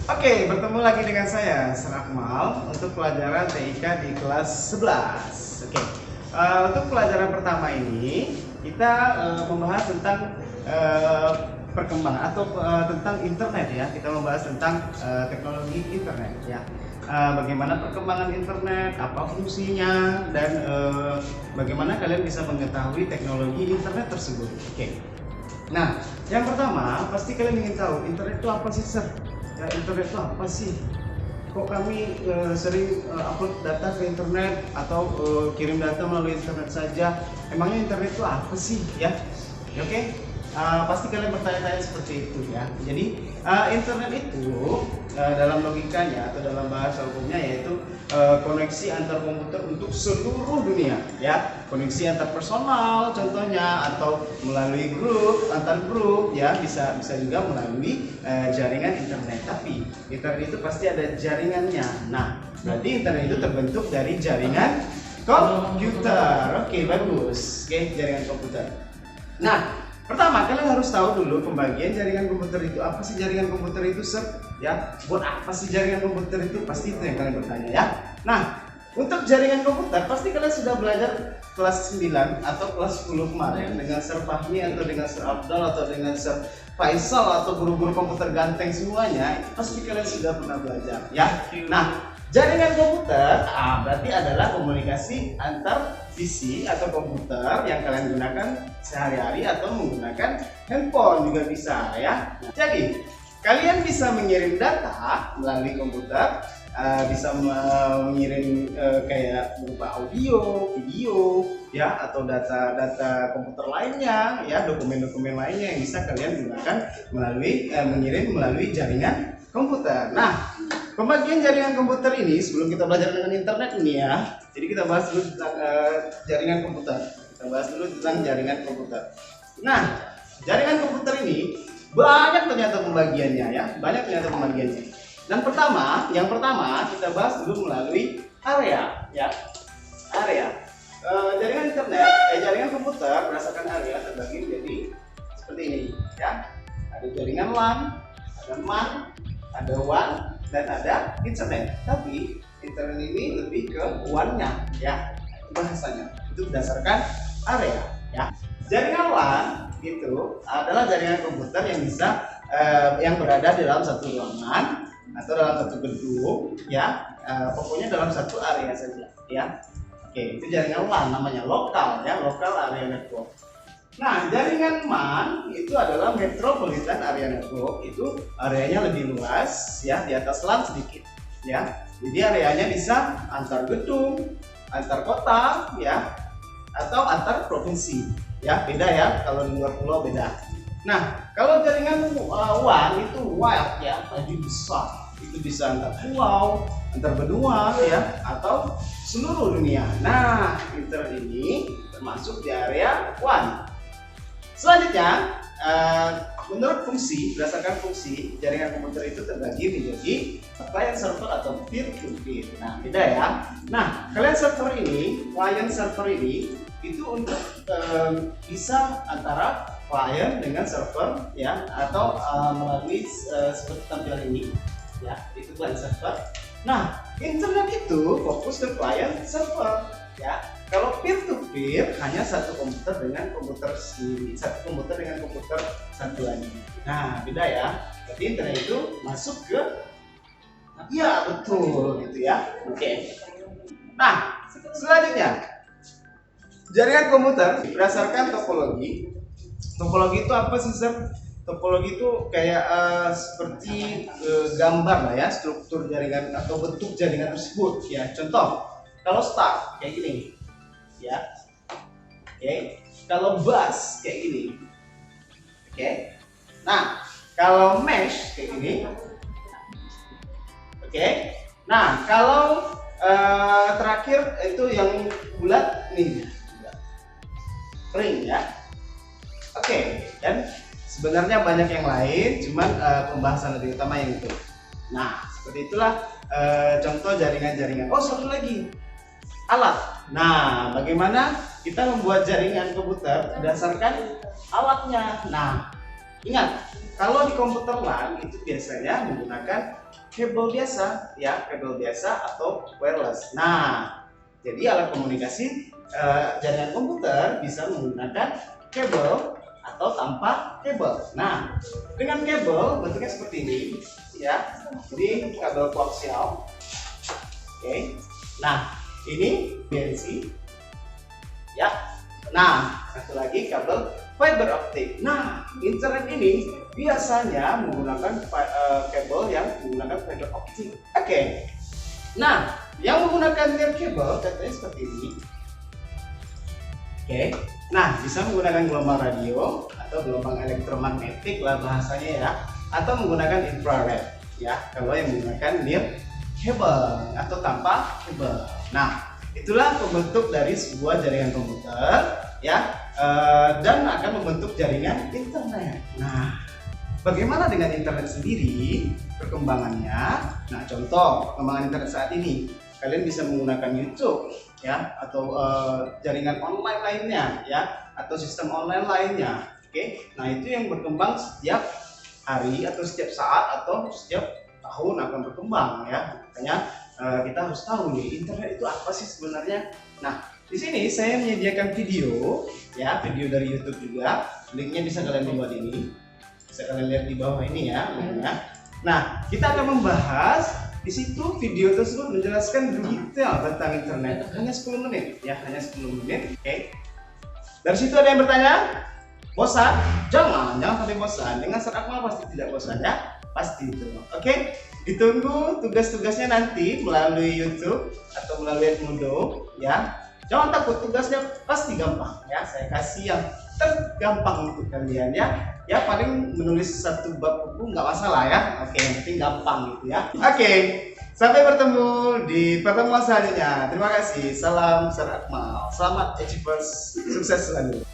Oke, bertemu lagi dengan saya, Serakmal, untuk pelajaran TIK di kelas 11. Oke, untuk pelajaran pertama ini kita membahas tentang perkembangan atau tentang internet ya. Kita membahas tentang teknologi internet ya. Bagaimana perkembangan internet, apa fungsinya, dan bagaimana kalian bisa mengetahui teknologi internet tersebut. Oke. Nah, yang pertama pasti kalian ingin tahu internet itu apa sih, Sir? Ya, internet itu apa sih? Kok kami sering upload data ke internet atau kirim data melalui internet saja? Emangnya internet itu apa sih? Ya, oke. Pasti kalian bertanya-tanya seperti itu ya. Jadi internet itu dalam logikanya atau dalam bahasa hukumnya yaitu koneksi antar komputer untuk seluruh dunia ya. Koneksi antar personal contohnya, atau melalui grup, antar grup ya, bisa juga melalui jaringan internet. Tapi internet itu pasti ada jaringannya. Nah, berarti internet itu terbentuk dari jaringan komputer. Oke, bagus. Oke, jaringan komputer. Nah, pertama, kalian harus tahu dulu pembagian jaringan komputer itu. Apa sih jaringan komputer itu, Sir? Ya, buat apa sih jaringan komputer itu? Pasti itu yang kalian bertanya ya. Nah, untuk jaringan komputer pasti kalian sudah belajar kelas 9 atau kelas 10 kemarin dengan Sir Fahmi atau dengan Sir Abdul atau dengan Sir Faisal atau guru-guru komputer ganteng semuanya. Itu pasti kalian sudah pernah belajar ya. Nah, jaringan komputer berarti adalah komunikasi antar PC atau komputer yang kalian gunakan sehari-hari atau menggunakan handphone juga bisa ya. Jadi kalian bisa mengirim data melalui komputer, bisa mengirim kayak berupa audio, video ya, atau data komputer lainnya ya, dokumen-dokumen lainnya yang bisa kalian gunakan melalui mengirim melalui jaringan komputer. Nah, pembagian jaringan komputer ini sebelum kita belajar dengan internet ini ya. Jadi kita bahas dulu tentang jaringan komputer. Kita bahas dulu tentang jaringan komputer. Nah, jaringan komputer ini banyak ternyata pembagiannya ya. Banyak ternyata pembagiannya. Dan yang pertama kita bahas dulu melalui area ya. Area. Jaringan internet, jaringan komputer berdasarkan area terbagi menjadi seperti ini ya. Ada jaringan LAN, ada MAN, ada WAN, dan ada internet. Tapi internet ini lebih ke WAN-nya ya, bahasanya itu berdasarkan area ya. Jaringan LAN itu adalah jaringan komputer yang bisa yang berada di dalam satu ruangan atau dalam satu gedung ya, pokoknya dalam satu area saja ya. Oke, itu jaringan LAN, namanya lokal ya, local area network. Nah, jaringan MAN itu adalah Metropolitan Area Network. Itu areanya lebih luas ya, di atas LAN sedikit ya. Jadi areanya bisa antar gedung, antar kota ya, atau antar provinsi ya. Beda ya, kalau di luar pulau beda. Nah, kalau jaringan WAN itu wide ya, lebih besar. Itu bisa antar pulau, antar benua ya, atau seluruh dunia. Nah, internet ini termasuk di area WAN. Selanjutnya, menurut fungsi, berdasarkan fungsi, jaringan komputer itu terbagi menjadi client server atau peer to peer. Nah, beda ya. Nah, client server ini itu untuk bisa antara client dengan server ya, atau melalui seperti tampilan ini ya, itu client server. Nah, internet itu fokus ke client server ya. Kalau peer to peer hanya satu komputer dengan komputer sendiri, satu komputer dengan komputer satu lagi. Nah, beda ya. Jadi internet itu masuk ke, ya betul gitu ya. Oke. Nah, selanjutnya jaringan komputer berdasarkan topologi. Topologi itu apa sih, Sir? Topologi itu kayak seperti gambar lah ya, struktur jaringan atau bentuk jaringan tersebut ya. Contoh, kalau star kayak gini ya. Oke. Kalau bus kayak gini. Oke. Nah, kalau mesh kayak gini. Oke. Nah, kalau terakhir itu yang bulat nih, ring ya. Oke, dan sebenarnya banyak yang lain, cuman pembahasan lebih utama yang itu. Nah, seperti itulah contoh jaringan-jaringan. Oh, satu lagi, alat. Nah, bagaimana kita membuat jaringan komputer berdasarkan alatnya. Nah, ingat, kalau di komputer LAN itu biasanya menggunakan kabel biasa, ya, kabel biasa atau wireless. Nah, jadi alat komunikasi jaringan komputer bisa menggunakan kabel atau tanpa kabel. Nah, dengan kabel bentuknya seperti ini, ya. Ini kabel koaksial. Oke. Nah, ini BNC. Ya. Nah, satu lagi kabel fiber optik. Nah, internet ini biasanya menggunakan kabel yang menggunakan fiber optik. Oke. Nah, yang menggunakan kabel contohnya seperti ini. Oke. Nah, bisa menggunakan gelombang radio atau gelombang elektromagnetik lah bahasanya ya, atau menggunakan infrared ya, kalau yang menggunakan near kabel atau tanpa kabel. Nah, itulah pembentuk dari sebuah jaringan komputer ya, dan akan membentuk jaringan internet. Nah, bagaimana dengan internet sendiri perkembangannya? Nah, contoh perkembangan internet saat ini, kalian bisa menggunakan YouTube ya, atau jaringan online lainnya ya, atau sistem online lainnya. Oke, nah itu yang berkembang setiap hari atau setiap saat atau setiap tahun akan berkembang ya. Makanya kita harus tahu nih internet itu apa sih sebenarnya. Nah, di sini saya menyediakan video ya, video dari YouTube juga. Linknya bisa kalian lihat ini, bisa kalian lihat di bawah ini ya linknya. Nah, kita akan membahas di situ, video tersebut menjelaskan detail tentang internet. Hanya 10 menit ya, hanya 10 menit. Oke. Dari situ ada yang bertanya, bosan? Jangan sampai bosan. Dengan Ustaz Akmal pasti tidak bosan ya, pasti itu. Oke. Ditunggu tugas-tugasnya nanti melalui YouTube atau melalui Edmodo ya. Jangan takut, tugasnya pasti gampang ya. Saya kasih yang tergampang untuk kalian ya. Ya paling menulis satu bab buku nggak masalah ya. Oke, yang penting gampang gitu ya. Oke, sampai bertemu di pertemuan selanjutnya. Terima kasih. Salam Ustaz Akmal. Selamat achievers, sukses selalu.